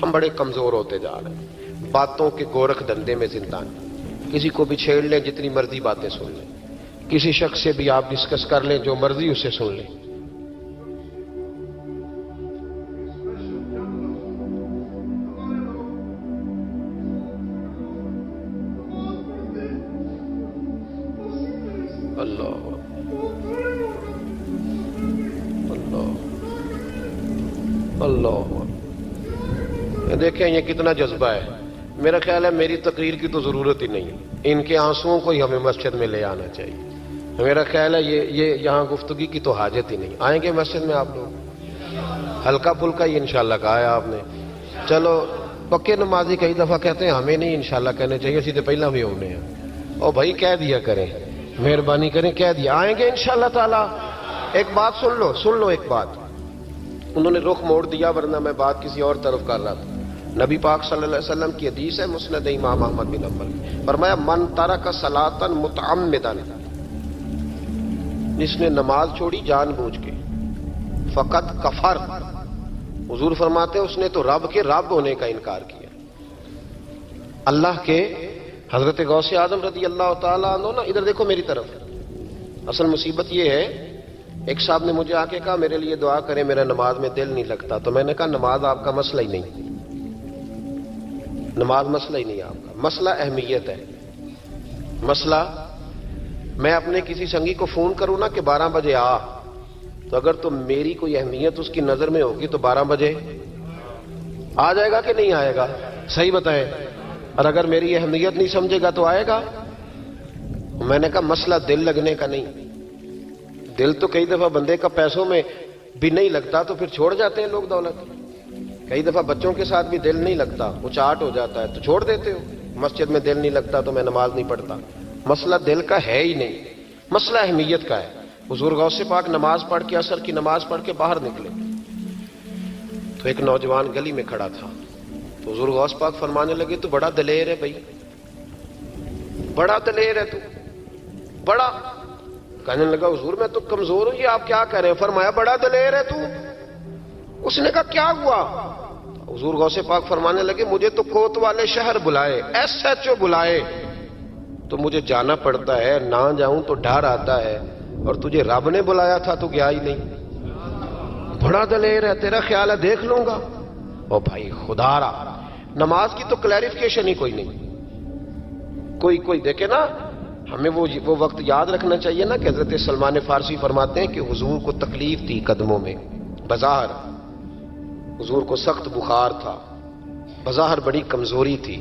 A: ہم بڑے کمزور ہوتے جا رہے ہیں، باتوں کے گورکھ دھندے میں زندہ ہیں. کسی کو بھی چھیڑ لیں، جتنی مرضی باتیں سن لیں، کسی شخص سے بھی آپ ڈسکس کر لیں، جو مرضی اسے سن لیں. اللہ اللہ اللہ. دیکھیں یہ کتنا جذبہ ہے. میرا خیال ہے میری تقریر کی تو ضرورت ہی نہیں، ان کے آنسوؤں کو ہی ہمیں مسجد میں لے آنا چاہیے. میرا خیال ہے یہ یہاں گفتگی کی تو حاجت ہی نہیں. آئیں گے مسجد میں آپ لوگ؟ ہلکا پھلکا ہی انشاءاللہ کہا ہے آپ نے. چلو پکے نمازی کئی دفعہ کہتے ہیں ہمیں نہیں انشاءاللہ کہنے چاہیے، اسی تو پہلا بھی ہونے ہیں. اور بھائی کہہ دیا کریں، مہربانی کریں کہہ دیا. آئیں گے انشاءاللہ تعالی. ایک بات سن لو ایک بات. انہوں نے رخ موڑ دیا ورنہ میں بات کسی اور طرف کر رہا تھا. نبی پاک صلی اللہ علیہ وسلم کی حدیث ہے مسند امام احمد بن حنبل، فرمایا من ترک صلاۃ متعمدا، جس نے نماز چھوڑی جان بوجھ کے، فقط کفر. حضور فرماتے ہیں اس نے تو رب کے رب ہونے کا انکار کیا. اللہ کے حضرت غوث اعظم رضی اللہ تعالیٰ عنہ نا، ادھر دیکھو میری طرف. اصل مصیبت یہ ہے، ایک صاحب نے مجھے آ کے کہا میرے لیے دعا کریں، میرا نماز میں دل نہیں لگتا. تو میں نے کہا نماز آپ کا مسئلہ ہی نہیں، نماز مسئلہ ہی نہیں آپ کا. مسئلہ اہمیت ہے. مسئلہ میں اپنے کسی سنگی کو فون کروں نا کہ 12 بجے آ، تو اگر تو میری کوئی اہمیت اس کی نظر میں ہوگی تو 12 بجے آ جائے گا کہ نہیں آئے گا؟ صحیح بتائیں. اور اگر میری اہمیت نہیں سمجھے گا تو آئے گا؟ میں نے کہا مسئلہ دل لگنے کا نہیں. دل تو کئی دفعہ بندے کا پیسوں میں بھی نہیں لگتا تو پھر چھوڑ جاتے ہیں لوگ دولت. کئی دفعہ بچوں کے ساتھ بھی دل نہیں لگتا، وہ چاٹ ہو جاتا ہے تو چھوڑ دیتے ہو. مسجد میں دل نہیں لگتا تو میں نماز نہیں پڑھتا. مسئلہ دل کا ہے ہی نہیں, مسئلہ اہمیت کا ہے. حضور غوث پاک نماز پڑھ کے, عصر کی نماز پڑھ کے باہر نکلے تو ایک نوجوان گلی میں کھڑا تھا. تو حضور غوث پاک فرمانے لگے تو بڑا دلیر ہے بھائی, بڑا دلیر ہے تو, بڑا. کہنے لگا حضور میں تو کمزور ہوں, یہ آپ کیا کہہ رہے ہیں؟ فرمایا بڑا دلیر ہے تو. اس نے کہا کیا ہوا؟ حضور غوث پاک فرمانے لگے مجھے تو کوت والے شہر بلائے, SHO بلائے تو مجھے جانا پڑتا ہے, نہ جاؤں تو ڈر آتا ہے, اور تجھے رب نے بلایا تھا تو گیا ہی نہیں. بڑا دلیر ہے, تیرا خیال ہے دیکھ لوں گا. او بھائی خدا را, نماز کی تو کلیریفیکیشن ہی کوئی نہیں. کوئی دیکھے نا, ہمیں وہ وقت یاد رکھنا چاہیے نا کہ حضرت سلمان فارسی فرماتے ہیں کہ حضور کو تکلیف تھی قدموں میں, بظاہر حضور کو سخت بخار تھا, بظاہر بڑی کمزوری تھی,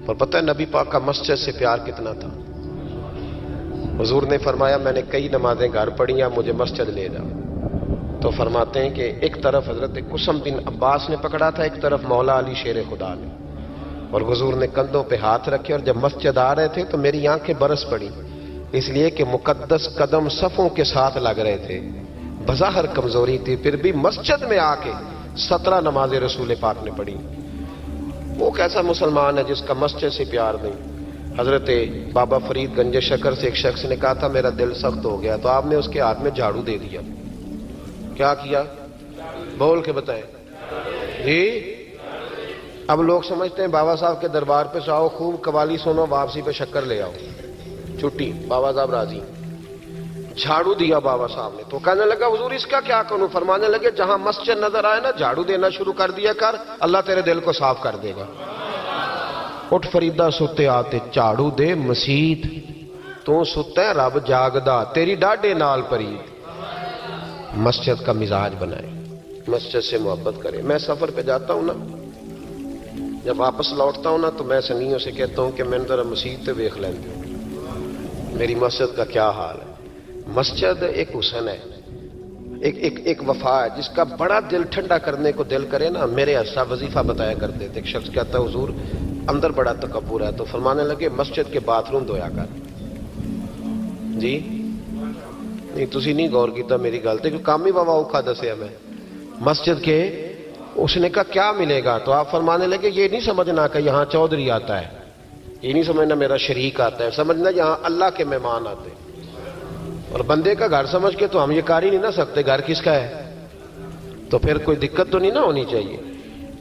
A: پر پتہ ہے نبی پاک کا مسجد سے پیار کتنا تھا. حضور نے فرمایا میں نے کئی نمازیں گھر پڑھی ہیں, مجھے مسجد لے جاؤ. تو فرماتے ہیں کہ ایک طرف حضرت قسم بن عباس نے پکڑا تھا, ایک طرف مولا علی شیر خدا نے, اور حضور نے کندھوں پہ ہاتھ رکھے, اور جب مسجد آ رہے تھے تو میری آنکھیں برس پڑی, اس لیے کہ مقدس قدم صفوں کے ساتھ لگ رہے تھے. بظاہر کمزوری تھی, پھر بھی مسجد میں آ کے 17 نمازیں رسول پاک نے پڑھی. وہ کیسا مسلمان ہے جس کا مسجد سے پیار نہیں؟ حضرت بابا فرید گنج شکر سے ایک شخص نے کہا تھا میرا دل سخت ہو گیا, تو آپ نے اس کے ہاتھ میں جھاڑو دے دیا. کیا کیا؟ بول کے بتائیں جی. اب لوگ سمجھتے ہیں بابا صاحب کے دربار پہ جاؤ, خوب قوالی سنو, واپسی پہ شکر لے آؤ, چھٹی, بابا صاحب راضی. جھاڑو دیا بابا صاحب نے. تو کہنے لگا حضور اس کا کیا کروں؟ فرمانے لگے جہاں مسجد نظر آئے نا جھاڑو دینا شروع کر دیا کر, اللہ تیرے دل کو صاف کر دے گا. اٹھ فریدا ستے آتے جھاڑو دے مسیت, تو ستا ہے رب جاگدا, تیری ڈاڈے نال پرید. مسجد کا مزاج بنائے, مسجد سے محبت کرے. میں سفر پہ جاتا ہوں نا, جب واپس لوٹتا ہوں نا تو میں سنگیوں سے کہتا ہوں کہ میں ذرا مسجد تے ویکھ لیندے ہوں میری مسجد کا کیا حال ہے. مسجد ایک حسن ہے, ایک وفا ہے جس کا بڑا دل ٹھنڈا کرنے کو دل کرے نا. میرے ایسا وظیفہ بتایا کرتے تھے, ایک شخص کہتا ہے حضور اندر بڑا تکبر ہے, تو فرمانے لگے مسجد کے باتھ روم دھویا کر. جی نہیں تسی نہیں غور کیتا میری گل تے, کہ کام ہی بابا اوکھا دسیا میں مسجد کے. اس نے کہا کیا ملے گا؟ تو آپ فرمانے لگے یہ نہیں سمجھنا کہ یہاں چودھری آتا ہے, یہ نہیں سمجھنا میرا شریک آتا ہے, سمجھنا یہاں اللہ کے مہمان آتے ہیں. اور بندے کا گھر سمجھ کے تو ہم یہ کر ہی نہیں نہ سکتے گھر کس کا ہے, تو پھر کوئی دقت تو نہیں نہ ہونی چاہیے.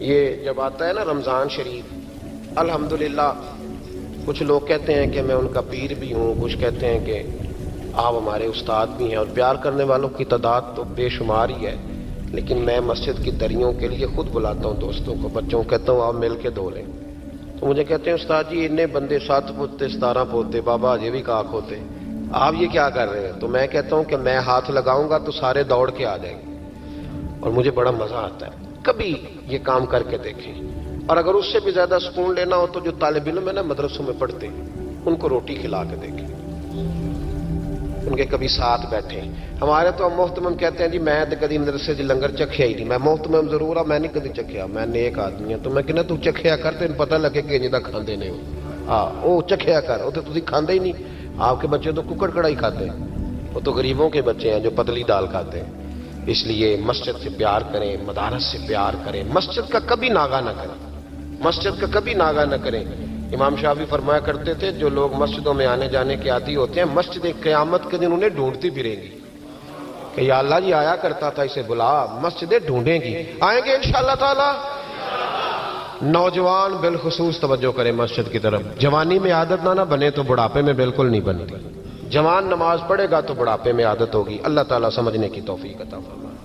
A: یہ جب آتا ہے نا رمضان شریف, الحمدللہ کچھ لوگ کہتے ہیں کہ میں ان کا پیر بھی ہوں, کچھ کہتے ہیں کہ آپ ہمارے استاد بھی ہیں, اور پیار کرنے والوں کی تعداد تو بے شمار ہی ہے. لیکن میں مسجد کی دریوں کے لیے خود بلاتا ہوں دوستوں کو, بچوں کو کہتا ہوں آپ مل کے دھو لیں. تو مجھے کہتے ہیں استاد جی اتنے بندے 7 پوتے 17 پوتے, بابا اجے بھی کاک ہوتے, آپ یہ کیا کر رہے ہیں؟ تو میں کہتا ہوں کہ میں ہاتھ لگاؤں گا تو سارے دوڑ کے آ جائیں گے, اور مجھے بڑا مزہ آتا ہے. کبھی یہ کام کر کے دیکھیں. اور اگر اس سے بھی زیادہ سکون لینا ہو تو جو طالب علم ہے نا مدرسوں میں پڑھتے ہیں, ان کو روٹی کھلا کے دیکھیں, ان کے کبھی ساتھ بیٹھیں. ہمارے تو ہم محتمم کہتے ہیں جی میں تو کدی مدرسے جی لنگر چکھیا ہی نہیں. میں محتمم ضرور ہوں, میں نہیں کدی چکھیا, میں نیک آدمی ہوں. تو میں کہنا تو چکھیا کر, تین پتہ لگے کہ جی دا کھاندے نہیں ہو. ہاں وہ چکھیا کر, وہ تو تسی کھاندے ہی نہیں. آپ کے بچے تو ککڑ کڑائی کھاتے ہیں, وہ تو غریبوں کے بچے ہیں جو پتلی دال کھاتے ہیں. اس لیے مسجد سے پیار کریں, مدارس سے پیار کریں, مسجد کا کبھی ناغہ نہ کریں, مسجد کا کبھی ناغہ نہ کریں. امام شافعی فرمایا کرتے تھے جو لوگ مسجدوں میں آنے جانے کے عادی ہوتے ہیں, مسجد قیامت کے دن انہیں ڈھونڈتی پھریں گی کہ یا اللہ جی آیا کرتا تھا اسے بلا, مسجدیں ڈھونڈیں گی. آئیں گے انشاءاللہ تعالی. نوجوان بالخصوص توجہ کریں مسجد کی طرف. جوانی میں عادت نہ بنے تو بڑھاپے میں بالکل نہیں بنتی. جوان نماز پڑھے گا تو بڑھاپے میں عادت ہوگی. اللہ تعالیٰ سمجھنے کی توفیق عطا فرمائے.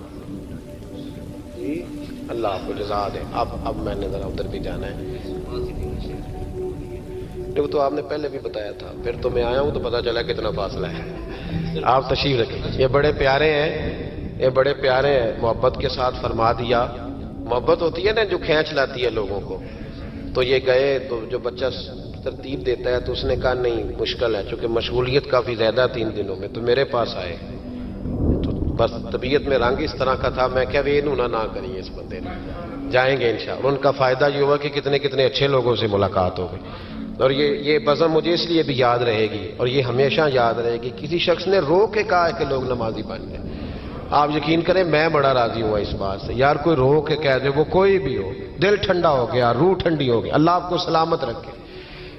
A: اللہ آپ کو جزا دے. اب میں نے ذرا ادھر بھی جانا ہے. وہ تو آپ نے پہلے بھی بتایا تھا, پھر تو میں آیا ہوں تو پتا چلا کتنا فاصلہ ہے. آپ تشریف رکھیں. یہ بڑے پیارے ہیں, یہ بڑے پیارے ہیں, محبت کے ساتھ فرما دیا. محبت ہوتی ہے نا جو کھینچ لاتی ہے لوگوں کو. تو یہ گئے تو جو بچہ ترتیب دیتا ہے تو اس نے کہا نہیں مشکل ہے, چونکہ مشغولیت کافی زیادہ 3 دنوں میں, تو میرے پاس آئے. تو بس طبیعت میں رنگ اس طرح کا تھا, میں کیا وہ انہوں نہ کریے اس بندے نے, جائیں گے انشاءاللہ. ان کا فائدہ یہ ہوا کہ کتنے کتنے اچھے لوگوں سے ملاقات ہو گئی. اور یہ بزم مجھے اس لیے بھی یاد رہے گی اور یہ ہمیشہ یاد رہے گی، کسی شخص نے رو کے کہا ہے کہ لوگ نمازی بن جائیں۔ آپ یقین کریں میں بڑا راضی ہوا اس بات سے، یار کوئی رو کے کہہ دے، وہ کوئی بھی ہو، دل ٹھنڈا ہو گیا، روح ٹھنڈی ہو گئی، اللہ آپ کو سلامت رکھے۔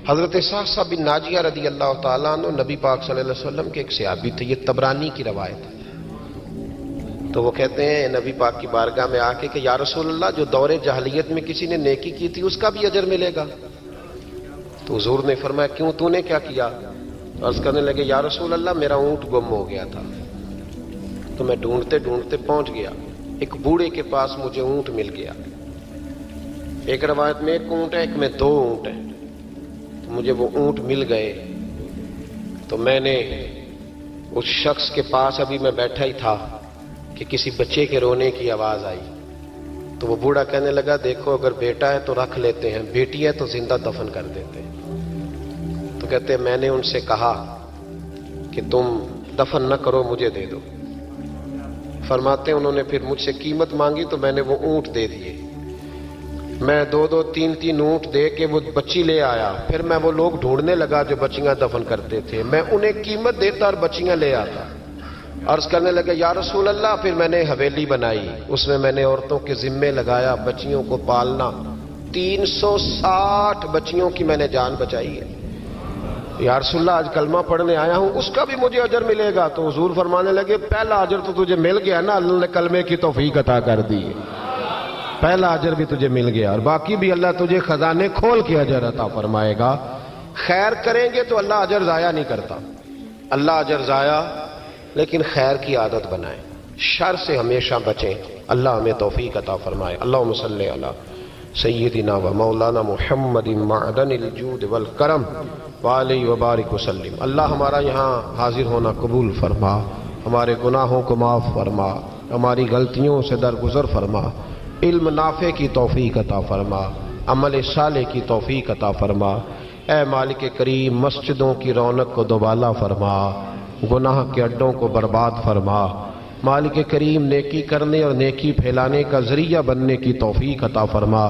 A: حضرت صاحب بن ناجیہ رضی اللہ تعالیٰ عنہ نبی پاک صلی اللہ علیہ وسلم کے ایک صحابی تھے، یہ طبرانی کی روایت ہے۔ تو وہ کہتے ہیں نبی پاک کی بارگاہ میں آ کے کہ یا رسول اللہ، جو دور جاہلیت میں کسی نے نیکی کی تھی اس کا بھی اجر ملے گا؟ تو حضور نے فرمایا کیوں، تو نے کیا کیا؟ عرض کرنے لگے یا رسول اللہ میرا اونٹ گم ہو گیا تھا، تو میں ڈھونڈتے ڈھونڈتے پہنچ گیا، ایک بوڑھے کے پاس مجھے اونٹ مل گیا۔ ایک روایت میں ایک اونٹ ہے، ایک میں دو اونٹ ہیں، تو مجھے وہ اونٹ مل گئے۔ تو میں نے اس شخص کے پاس، ابھی میں بیٹھا ہی تھا کہ کسی بچے کے رونے کی آواز آئی، تو وہ بوڑھا کہنے لگا دیکھو اگر بیٹا ہے تو رکھ لیتے ہیں، بیٹی ہے تو زندہ دفن کر دیتے ہیں۔ تو کہتے ہیں میں نے ان سے کہا کہ تم دفن نہ کرو، مجھے دے دو۔ فرماتے ہیں انہوں نے پھر مجھ سے قیمت مانگی تو میں نے وہ اونٹ دے دیے۔ میں دو دو تین تین اونٹ دے کے وہ بچی لے آیا، پھر میں وہ لوگ ڈھونڈنے لگا جو بچیاں دفن کرتے تھے، میں انہیں قیمت دیتا اور بچیاں لے آتا۔ عرض کرنے لگے یا رسول اللہ، پھر میں نے حویلی بنائی، اس میں میں نے عورتوں کے ذمے لگایا بچیوں کو پالنا، 360 بچیوں کی میں نے جان بچائی ہے۔ یا رسول اللہ آج کلمہ پڑھنے آیا ہوں، اس کا بھی مجھے اجر ملے گا؟ تو حضور فرمانے لگے پہلا اجر تو تجھے مل گیا نا، اللہ نے کلمے کی توفیق عطا کر دی، پہلا اجر بھی تجھے مل گیا، اور باقی بھی اللہ تجھے خزانے کھول کے اجر عطا فرمائے گا۔ خیر کریں گے تو اللہ اجر ضائع نہیں کرتا، اللہ اجر ضائع، لیکن خیر کی عادت بنائیں، شر سے ہمیشہ بچیں، اللہ ہمیں توفیق عطا فرمائے۔ اللہم صلی علی سیدنا و مولانا محمد معدن الجود والکرم وعلیہ وبارک وسلم۔ اللہ ہمارا یہاں حاضر ہونا قبول فرما، ہمارے گناہوں کو معاف فرما، ہماری غلطیوں سے درگزر فرما، علم نافع کی توفیق عطا فرما، عمل صالح کی توفیق عطا فرما۔ اے مالک کریم، مسجدوں کی رونق کو دوبالا فرما، گناہ کے اڈوں کو برباد فرما۔ مالک کریم، نیکی کرنے اور نیکی پھیلانے کا ذریعہ بننے کی توفیق عطا فرما۔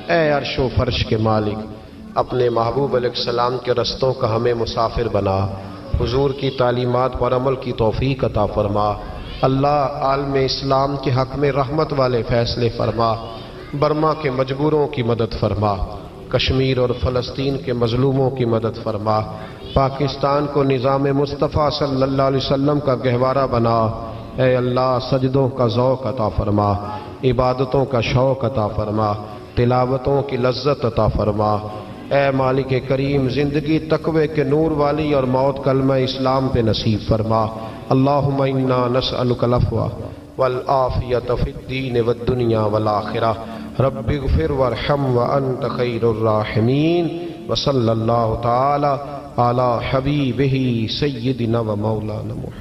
A: اے عرش و فرش کے مالک، اپنے محبوب علیہ السلام کے رستوں کا ہمیں مسافر بنا، حضور کی تعلیمات پر عمل کی توفیق عطا فرما۔ اللہ عالم اسلام کے حق میں رحمت والے فیصلے فرما، برما کے مجبوروں کی مدد فرما، کشمیر اور فلسطین کے مظلوموں کی مدد فرما، پاکستان کو نظام مصطفیٰ صلی اللہ علیہ وسلم کا گہوارہ بنا۔ اے اللہ سجدوں کا ذوق عطا فرما، عبادتوں کا شوق عطا فرما، تلاوتوں کی لذت عطا فرما۔ اے مالک کریم، زندگی تقوی کے نور والی اور موت کلمہ اسلام پہ نصیب فرما۔ اللہم انا نسألک العفو والعافیۃ فی الدین والدنیا والآخرہ، رب اغفر وارحم وانت خیر الراحمین، وصلی اللہ تعالی علی حبیبہ سیدنا و مولانا محمد۔